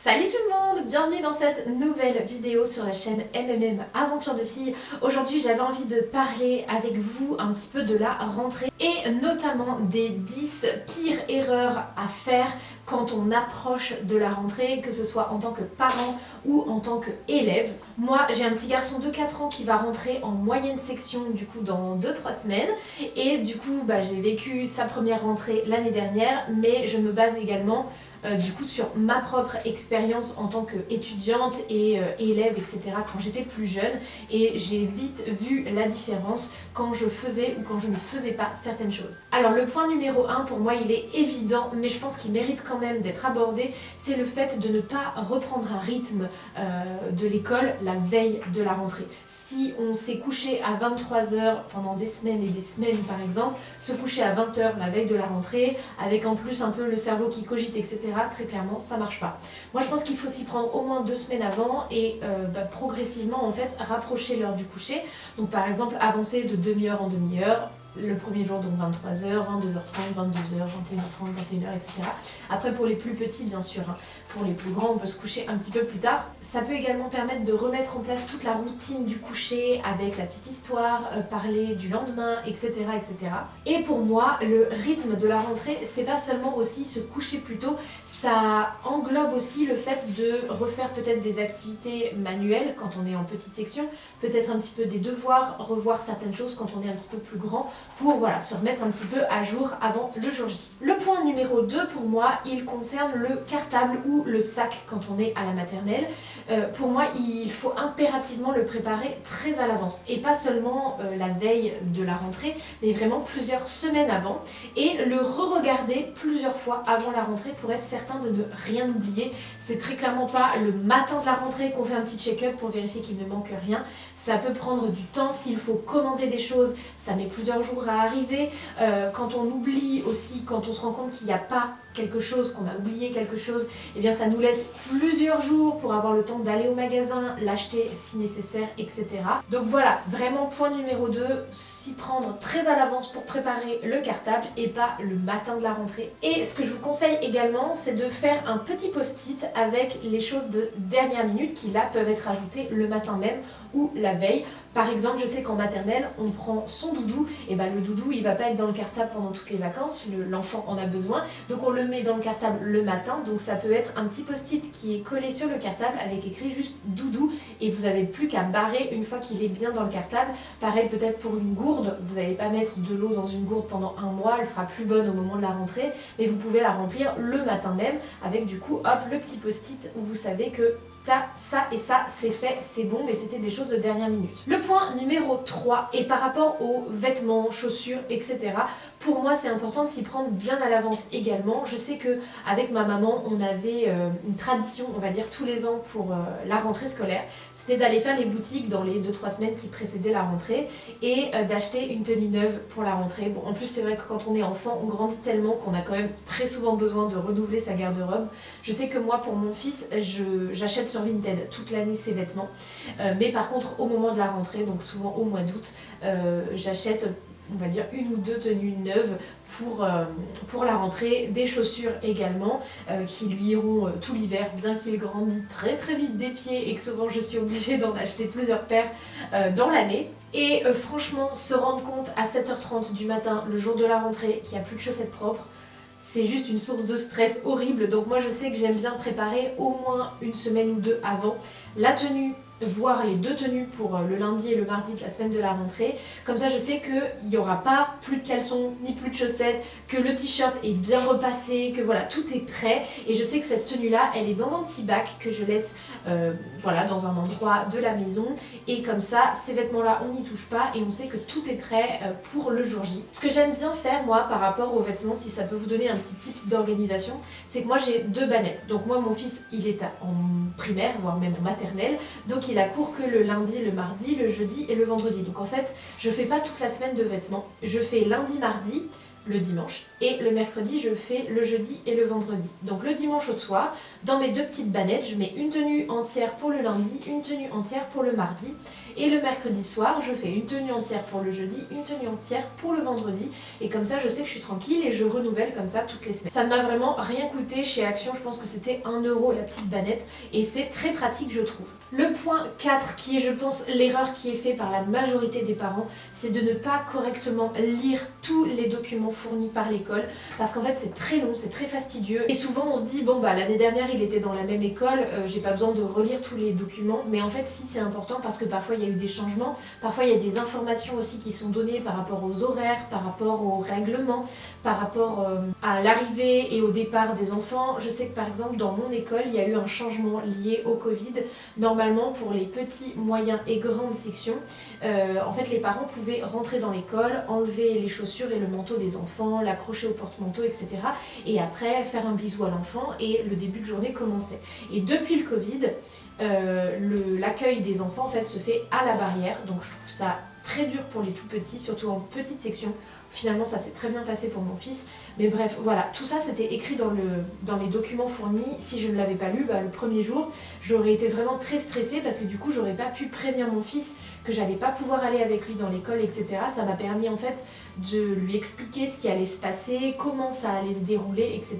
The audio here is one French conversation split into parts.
Salut tout le monde, bienvenue dans cette nouvelle vidéo sur la chaîne MMM Aventure de Filles. Aujourd'hui j'avais envie de parler avec vous un petit peu de la rentrée et notamment des 10 pires erreurs à faire quand on approche de la rentrée, que ce soit en tant que parent ou en tant qu'élève. Moi j'ai un petit garçon de 4 ans qui va rentrer en moyenne section du coup dans 2-3 semaines et du coup j'ai vécu sa première rentrée l'année dernière, mais je me base également du coup sur ma propre expérience en tant qu'étudiante et élève, etc. quand j'étais plus jeune, et j'ai vite vu la différence quand je faisais ou quand je ne faisais pas certaines choses. Alors le point numéro 1 pour moi il est évident, mais je pense qu'il mérite quand même d'être abordé, c'est le fait de ne pas reprendre un rythme de l'école la veille de la rentrée. Si on s'est couché à 23h pendant des semaines et des semaines par exemple, se coucher à 20h la veille de la rentrée, avec en plus un peu le cerveau qui cogite, etc., très clairement ça marche pas. Moi je pense qu'il faut s'y prendre au moins 2 semaines avant et progressivement en fait rapprocher l'heure du coucher. Donc par exemple avancer de demi-heure en demi-heure. Le premier jour donc 23h, 22h30, 22h, 21h30, 21h, etc. Après pour les plus petits bien sûr, hein. Pour les plus grands on peut se coucher un petit peu plus tard. Ça peut également permettre de remettre en place toute la routine du coucher avec la petite histoire, parler du lendemain, etc., etc. Et pour moi le rythme de la rentrée c'est pas seulement aussi se coucher plus tôt, ça englobe aussi le fait de refaire peut-être des activités manuelles quand on est en petite section, peut-être un petit peu des devoirs, revoir certaines choses quand on est un petit peu plus grand, pour se remettre un petit peu à jour avant le jour J. Le point numéro 2 pour moi, il concerne le cartable ou le sac quand on est à la maternelle. Pour moi, il faut impérativement le préparer très à l'avance et pas seulement la veille de la rentrée, mais vraiment plusieurs semaines avant, et le re-regarder plusieurs fois avant la rentrée pour être certain de ne rien oublier. C'est très clairement pas le matin de la rentrée qu'on fait un petit check-up pour vérifier qu'il ne manque rien. Ça peut prendre du temps, s'il faut commander des choses, ça met plusieurs jours à arriver. Quand on oublie aussi, quand on se rend compte qu'il n'y a pas quelque chose, qu'on a oublié quelque chose, et bien ça nous laisse plusieurs jours pour avoir le temps d'aller au magasin, l'acheter si nécessaire, etc. Donc voilà, vraiment point numéro 2, s'y prendre très à l'avance pour préparer le cartable et pas le matin de la rentrée. Et ce que je vous conseille également, c'est de faire un petit post-it avec les choses de dernière minute qui là peuvent être ajoutées le matin même ou la veille. Par exemple, je sais qu'en maternelle, on prend son doudou, et le doudou il va pas être dans le cartable pendant toutes les vacances, l'enfant en a besoin, donc on le met dans le cartable le matin, donc ça peut être un petit post-it qui est collé sur le cartable avec écrit juste doudou, et vous n'avez plus qu'à barrer une fois qu'il est bien dans le cartable. Pareil peut-être pour une gourde, vous n'allez pas mettre de l'eau dans une gourde pendant un mois, elle sera plus bonne au moment de la rentrée, mais vous pouvez la remplir le matin même avec du coup hop le petit post-it où vous savez que ça et ça c'est fait, c'est bon, mais c'était des choses de dernière minute. Le point numéro 3 est par rapport aux vêtements, chaussures, etc. Pour moi c'est important de s'y prendre bien à l'avance également. Je sais que avec ma maman on avait une tradition, on va dire tous les ans pour la rentrée scolaire, c'était d'aller faire les boutiques dans les 2-3 semaines qui précédaient la rentrée et d'acheter une tenue neuve pour la rentrée. Bon, en plus c'est vrai que quand on est enfant on grandit tellement qu'on a quand même très souvent besoin de renouveler sa garde-robe. Je sais que moi pour mon fils j'achète sur Vinted toute l'année ses vêtements, mais par contre au moment de la rentrée, donc souvent au mois d'août, j'achète on va dire une ou deux tenues neuves pour la rentrée, des chaussures également qui lui iront tout l'hiver, bien qu'il grandit très très vite des pieds et que souvent je suis obligée d'en acheter plusieurs paires dans l'année. Et franchement, se rendre compte à 7h30 du matin, le jour de la rentrée, qu'il n'y a plus de chaussettes propres, c'est juste une source de stress horrible. Donc moi je sais que j'aime bien préparer au moins une semaine ou deux avant la tenue, voire les 2 tenues pour le lundi et le mardi de la semaine de la rentrée. Comme ça je sais qu'il n'y aura pas plus de caleçons ni plus de chaussettes, que le t-shirt est bien repassé, que voilà tout est prêt, et je sais que cette tenue là elle est dans un petit bac que je laisse dans un endroit de la maison, et comme ça ces vêtements là on n'y touche pas et on sait que tout est prêt pour le jour J. Ce que j'aime bien faire moi par rapport aux vêtements, si ça peut vous donner un petit tips d'organisation, c'est que moi j'ai 2 bannettes. Donc moi mon fils il est en primaire voire même en maternelle, donc il a cours que le lundi, le mardi, le jeudi et le vendredi. Donc en fait, je fais pas toute la semaine de vêtements. Je fais lundi, mardi, le dimanche, et le mercredi je fais le jeudi et le vendredi. Donc le dimanche au soir, dans mes 2 petites bannettes, je mets une tenue entière pour le lundi, une tenue entière pour le mardi, et le mercredi soir, je fais une tenue entière pour le jeudi, une tenue entière pour le vendredi, et comme ça je sais que je suis tranquille et je renouvelle comme ça toutes les semaines. Ça ne m'a vraiment rien coûté chez Action, je pense que c'était 1 € la petite bannette, et c'est très pratique je trouve. Le point 4 qui est je pense l'erreur qui est faite par la majorité des parents, c'est de ne pas correctement lire tous les documents fournis par l'école, parce qu'en fait c'est très long, c'est très fastidieux, et souvent on se dit bon bah l'année dernière il était dans la même école, j'ai pas besoin de relire tous les documents, mais en fait si c'est important parce que parfois il y a eu des changements, parfois il y a des informations aussi qui sont données par rapport aux horaires, par rapport aux règlements, par rapport à l'arrivée et au départ des enfants. Je sais que par exemple dans mon école il y a eu un changement lié au Covid. Normalement pour les petits, moyens et grandes sections, en fait les parents pouvaient rentrer dans l'école, enlever les chaussures et le manteau des enfants, l'accrocher au porte-manteau, etc. et après faire un bisou à l'enfant et le début de journée commençait. Et depuis le Covid, l'accueil des enfants en fait se fait à la barrière, donc je trouve ça très dur pour les tout petits, surtout en petite section. Finalement ça s'est très bien passé pour mon fils, mais bref voilà, tout ça c'était écrit dans les documents fournis. Si je ne l'avais pas lu, le premier jour j'aurais été vraiment très stressée parce que du coup j'aurais pas pu prévenir mon fils que j'allais pas pouvoir aller avec lui dans l'école, etc. Ça m'a permis en fait de lui expliquer ce qui allait se passer, comment ça allait se dérouler, etc.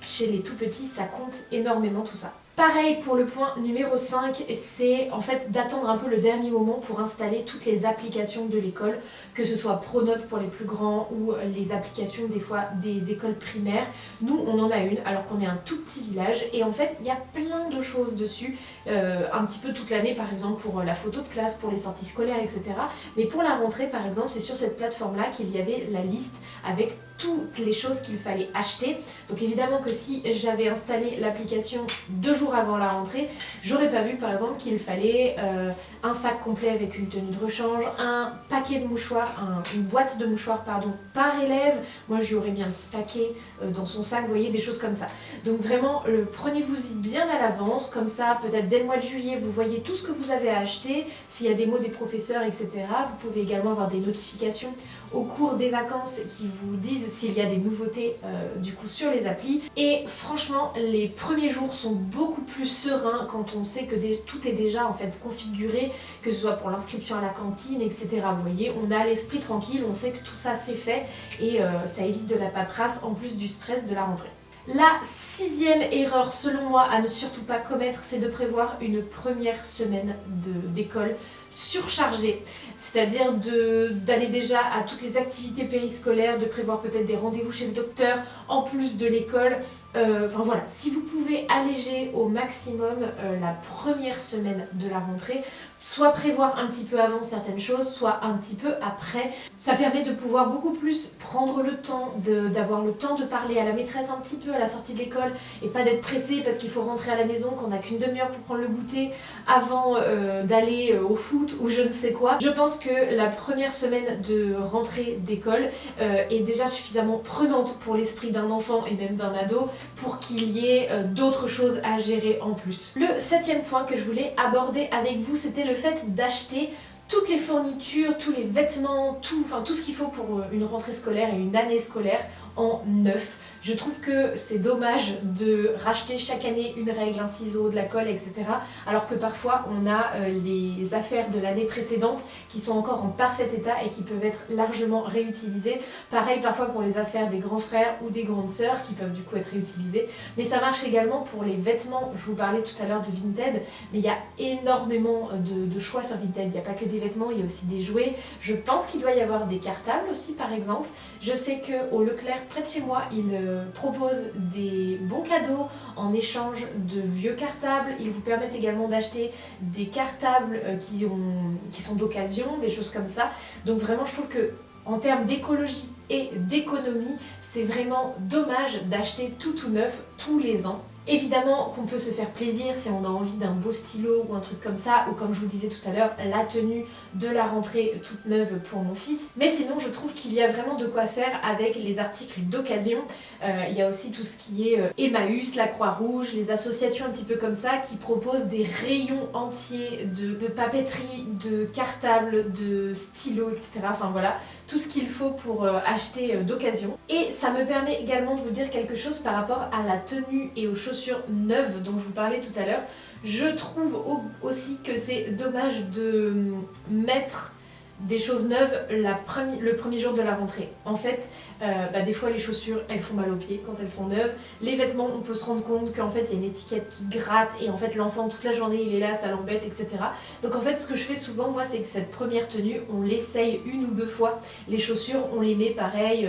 Chez les tout petits ça compte énormément tout ça. Pareil pour le point numéro 5, c'est en fait d'attendre un peu le dernier moment pour installer toutes les applications de l'école, que ce soit Pronote pour les plus grands ou les applications des fois des écoles primaires. Nous on en a une alors qu'on est un tout petit village et en fait il y a plein de choses dessus, un petit peu toute l'année par exemple pour la photo de classe, pour les sorties scolaires, etc. Mais pour la rentrée par exemple c'est sur cette plateforme là qu'il y avait la liste avec toutes les choses qu'il fallait acheter. Donc évidemment que si j'avais installé l'application 2 jours avant la rentrée, j'aurais pas vu par exemple qu'il fallait un sac complet avec une tenue de rechange, un paquet de mouchoirs, une boîte de mouchoirs pardon, par élève. Moi je lui aurais mis un petit paquet dans son sac, vous voyez, des choses comme ça. Donc vraiment prenez-vous-y bien à l'avance, comme ça peut-être dès le mois de juillet vous voyez tout ce que vous avez à acheter, s'il y a des mots des professeurs, etc. Vous pouvez également avoir des notifications au cours des vacances qui vous disent s'il y a des nouveautés du coup sur les applis. Et franchement les premiers jours sont beaucoup plus sereins quand on sait que tout est déjà en fait configuré, que ce soit pour l'inscription à la cantine, etc. Vous voyez, on a l'esprit tranquille, on sait que tout ça c'est fait et ça évite de la paperasse en plus du stress de la rentrée. La 6e erreur selon moi à ne surtout pas commettre, c'est de prévoir une première semaine d'école surchargée, c'est-à-dire d'aller déjà à toutes les activités périscolaires, de prévoir peut-être des rendez-vous chez le docteur en plus de l'école. Enfin voilà, si vous pouvez alléger au maximum la première semaine de la rentrée, soit prévoir un petit peu avant certaines choses, soit un petit peu après. Ça permet de pouvoir beaucoup plus prendre le temps, d'avoir le temps de parler à la maîtresse un petit peu à la sortie de l'école et pas d'être pressé parce qu'il faut rentrer à la maison, qu'on n'a qu'une demi-heure pour prendre le goûter avant d'aller au foot ou je ne sais quoi. Je pense que la première semaine de rentrée d'école est déjà suffisamment prenante pour l'esprit d'un enfant et même d'un ado pour qu'il y ait d'autres choses à gérer en plus. Le 7e point que je voulais aborder avec vous, c'était le fait d'acheter toutes les fournitures, tous les vêtements, tout ce qu'il faut pour une rentrée scolaire et une année scolaire en neuf. Je trouve que c'est dommage de racheter chaque année une règle, un ciseau, de la colle, etc. Alors que parfois on a les affaires de l'année précédente qui sont encore en parfait état et qui peuvent être largement réutilisées. Pareil parfois pour les affaires des grands frères ou des grandes sœurs qui peuvent du coup être réutilisées. Mais ça marche également pour les vêtements. Je vous parlais tout à l'heure de Vinted, mais il y a énormément de choix sur Vinted. Il n'y a pas que des vêtements, il y a aussi des jouets. Je pense qu'il doit y avoir des cartables aussi par exemple. Je sais qu'au Leclerc près de chez moi, ils proposent des bons cadeaux en échange de vieux cartables. Ils vous permettent également d'acheter des cartables qui sont d'occasion, des choses comme ça. Donc vraiment je trouve que en termes d'écologie et d'économie, c'est vraiment dommage d'acheter tout neuf tous les ans. Évidemment qu'on peut se faire plaisir si on a envie d'un beau stylo ou un truc comme ça, ou comme je vous disais tout à l'heure, la tenue de la rentrée toute neuve pour mon fils. Mais sinon je trouve qu'il y a vraiment de quoi faire avec les articles d'occasion. Il y a aussi tout ce qui est Emmaüs, la Croix-Rouge, les associations un petit peu comme ça qui proposent des rayons entiers de papeterie, de cartables, de stylos, etc. Enfin voilà, tout ce qu'il faut pour acheter d'occasion. Et ça me permet également de vous dire quelque chose par rapport à la tenue et aux chaussures neuves dont je vous parlais tout à l'heure. Je trouve aussi que c'est dommage de mettre des choses neuves le premier jour de la rentrée. En fait, des fois les chaussures elles font mal aux pieds quand elles sont neuves. Les vêtements, on peut se rendre compte qu'en fait il y a une étiquette qui gratte et en fait l'enfant toute la journée il est là, ça l'embête, etc. Donc en fait ce que je fais souvent moi c'est que cette première tenue on l'essaye 1 ou 2 fois. Les chaussures on les met pareil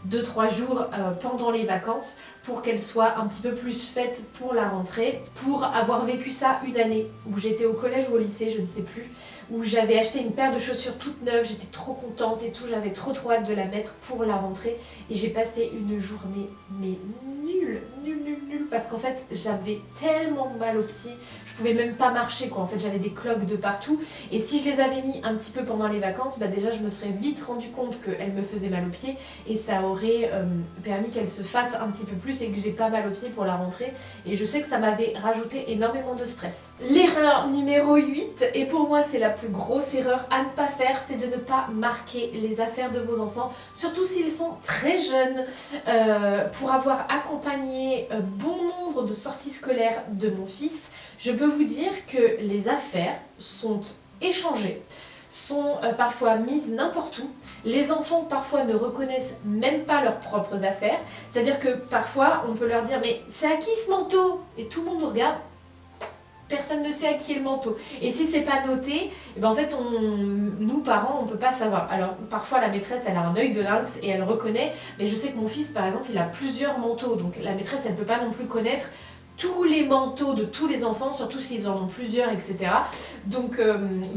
2-3 jours pendant les vacances pour qu'elles soient un petit peu plus faites pour la rentrée. Pour avoir vécu ça une année où j'étais au collège ou au lycée, je ne sais plus, où j'avais acheté une paire de chaussures toute neuve, j'étais trop contente et tout, j'avais trop hâte de la mettre pour la rentrée et j'ai passé une journée mais nulle parce qu'en fait j'avais tellement mal aux pieds, je pouvais même pas marcher quoi, en fait j'avais des cloques de partout et si je les avais mis un petit peu pendant les vacances, déjà je me serais vite rendu compte qu'elles me faisaient mal aux pieds et ça aurait permis qu'elles se fassent un petit peu plus et que j'ai pas mal aux pieds pour la rentrée et je sais que ça m'avait rajouté énormément de stress. L'erreur numéro 8, et pour moi c'est la plus grosse erreur à ne pas faire, c'est de ne pas marquer les affaires de vos enfants, surtout s'ils sont très jeunes. Pour avoir accompagné bon nombre de sorties scolaires de mon fils, je peux vous dire que les affaires sont échangées, sont parfois mises n'importe où. Les enfants parfois ne reconnaissent même pas leurs propres affaires, c'est-à-dire que parfois on peut leur dire mais c'est à qui ce manteau? Et tout le monde nous regarde, personne ne sait à qui est le manteau. Et si c'est pas noté, en fait nous parents on peut pas savoir. Alors parfois la maîtresse elle a un œil de lynx et elle reconnaît, mais je sais que mon fils par exemple il a plusieurs manteaux, donc la maîtresse elle peut pas non plus connaître tous les manteaux de tous les enfants, surtout s'ils en ont plusieurs, etc. Donc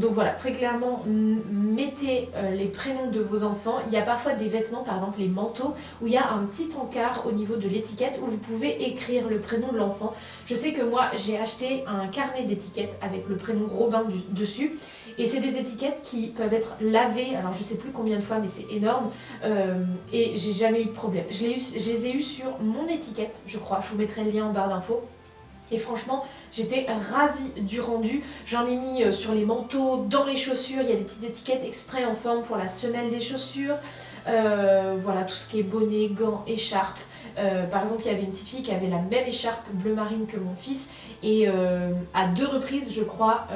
voilà, très clairement, mettez les prénoms de vos enfants. Il y a parfois des vêtements, par exemple les manteaux, où il y a un petit encart au niveau de l'étiquette où vous pouvez écrire le prénom de l'enfant. Je sais que moi, j'ai acheté un carnet d'étiquettes avec le prénom Robin dessus. Et c'est des étiquettes qui peuvent être lavées, alors je sais plus combien de fois, mais c'est énorme. Et j'ai jamais eu de problème. Je les ai eu sur mon étiquette, je crois. Je vous mettrai le lien en barre d'infos. Et franchement, j'étais ravie du rendu. J'en ai mis sur les manteaux, dans les chaussures. Il y a des petites étiquettes exprès en forme pour la semelle des chaussures. Voilà, tout ce qui est bonnet, gants, écharpe. Par exemple, il y avait une petite fille qui avait la même écharpe bleu marine que mon fils. Et à 2 reprises, je crois,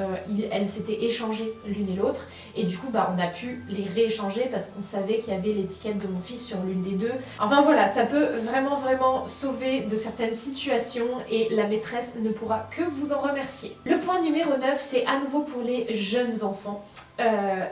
elles s'étaient échangées l'une et l'autre. Et du coup, on a pu les rééchanger parce qu'on savait qu'il y avait l'étiquette de mon fils sur l'une des deux. Enfin voilà, ça peut vraiment sauver de certaines situations et la maîtresse ne pourra que vous en remercier. Le point numéro 9, c'est à nouveau pour les jeunes enfants.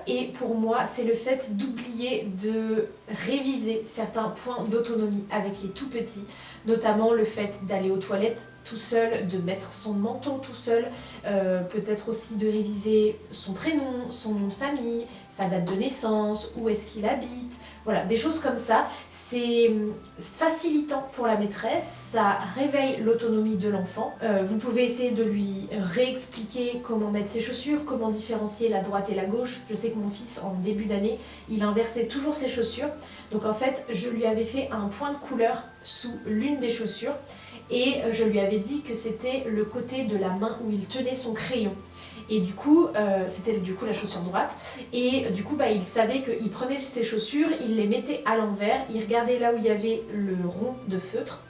Et pour moi, c'est le fait d'oublier de réviser certains points d'autonomie avec les tout petits, notamment le fait d'aller aux toilettes tout seul, de mettre son manteau tout seul, peut-être aussi de réviser son prénom, son nom de famille, sa date de naissance, où est-ce qu'il habite, voilà, des choses comme ça. C'est facilitant pour la maîtresse, ça réveille l'autonomie de l'enfant. Vous pouvez essayer de lui réexpliquer comment mettre ses chaussures, comment différencier la droite et la gauche. Je sais que mon fils, en début d'année, il inversait toujours ses chaussures. Donc en fait, je lui avais fait un point de couleur sous l'une des chaussures et je lui avais dit que c'était le côté de la main où il tenait son crayon. Et du coup, c'était la chaussure droite. Et du coup, il savait qu'il prenait ses chaussures, il les mettait à l'envers, il regardait là où il y avait le rond de feutre.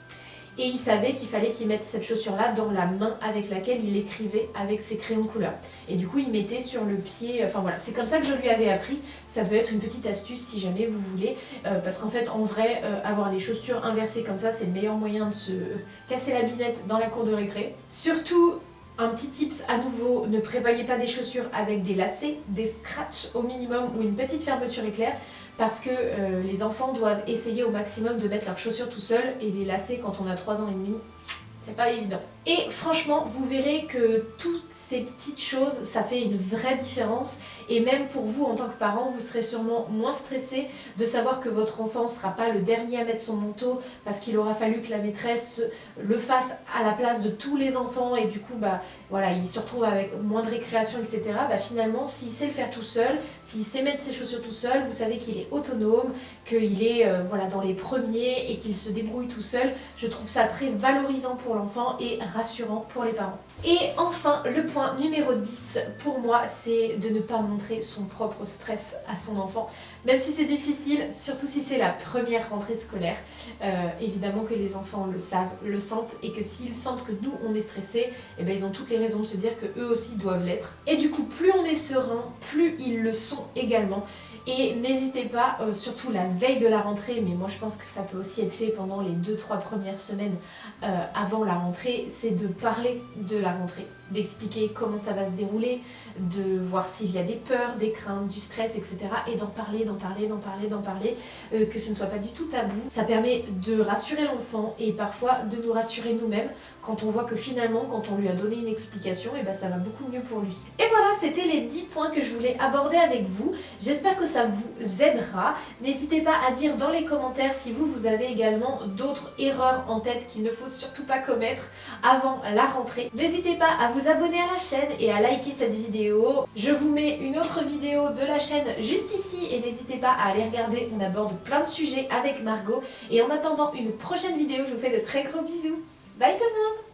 Et il savait qu'il fallait qu'il mette cette chaussure-là dans la main avec laquelle il écrivait avec ses crayons de couleur. Et du coup, il mettait sur le pied... Enfin voilà, c'est comme ça que je lui avais appris. Ça peut être une petite astuce si jamais vous voulez. Parce qu'en fait, en vrai, avoir les chaussures inversées comme ça, c'est le meilleur moyen de se casser la binette dans la cour de récré. Surtout... Un petit tips à nouveau, ne prévoyez pas des chaussures avec des lacets, des scratchs au minimum ou une petite fermeture éclair parce que les enfants doivent essayer au maximum de mettre leurs chaussures tout seuls et les lacets quand on a 3 ans et demi, c'est pas évident. Et franchement, vous verrez que toutes ces petites choses, ça fait une vraie différence. Et même pour vous en tant que parent, vous serez sûrement moins stressé de savoir que votre enfant ne sera pas le dernier à mettre son manteau parce qu'il aura fallu que la maîtresse le fasse à la place de tous les enfants et du coup voilà, il se retrouve avec moins de récréation, etc. Finalement, s'il sait le faire tout seul, s'il sait mettre ses chaussures tout seul, vous savez qu'il est autonome, qu'il est voilà, dans les premiers et qu'il se débrouille tout seul. Je trouve ça très valorisant pour l'enfant et rassurant pour les parents. Et enfin, le point numéro 10 pour moi, c'est de ne pas montrer son propre stress à son enfant. Même si c'est difficile, surtout si c'est la première rentrée scolaire. Évidemment que les enfants le savent, le sentent et que s'ils sentent que nous on est stressés, eh ben, ils ont toutes les raisons de se dire que eux aussi doivent l'être. Et du coup, plus on est serein, plus ils le sont également. Et n'hésitez pas, surtout la veille de la rentrée, mais moi je pense que ça peut aussi être fait pendant les 2-3 premières semaines avant la rentrée, c'est de parler de la rentrée, d'expliquer comment ça va se dérouler, de voir s'il y a des peurs, des craintes, du stress, etc. Et d'en parler, que ce ne soit pas du tout tabou. Ça permet de rassurer l'enfant et parfois de nous rassurer nous-mêmes quand on voit que finalement, quand on lui a donné une explication, et ça va beaucoup mieux pour lui. Et voilà, c'était les 10 points que je voulais aborder avec vous. J'espère que ça vous aidera. N'hésitez pas à dire dans les commentaires si vous avez également d'autres erreurs en tête qu'il ne faut surtout pas commettre avant la rentrée. N'hésitez pas à vous abonner à la chaîne et à liker cette vidéo. Je vous mets une autre vidéo de la chaîne juste ici et n'hésitez pas à aller regarder, on aborde plein de sujets avec Margot. Et en attendant une prochaine vidéo, je vous fais de très gros bisous. Bye tout le monde!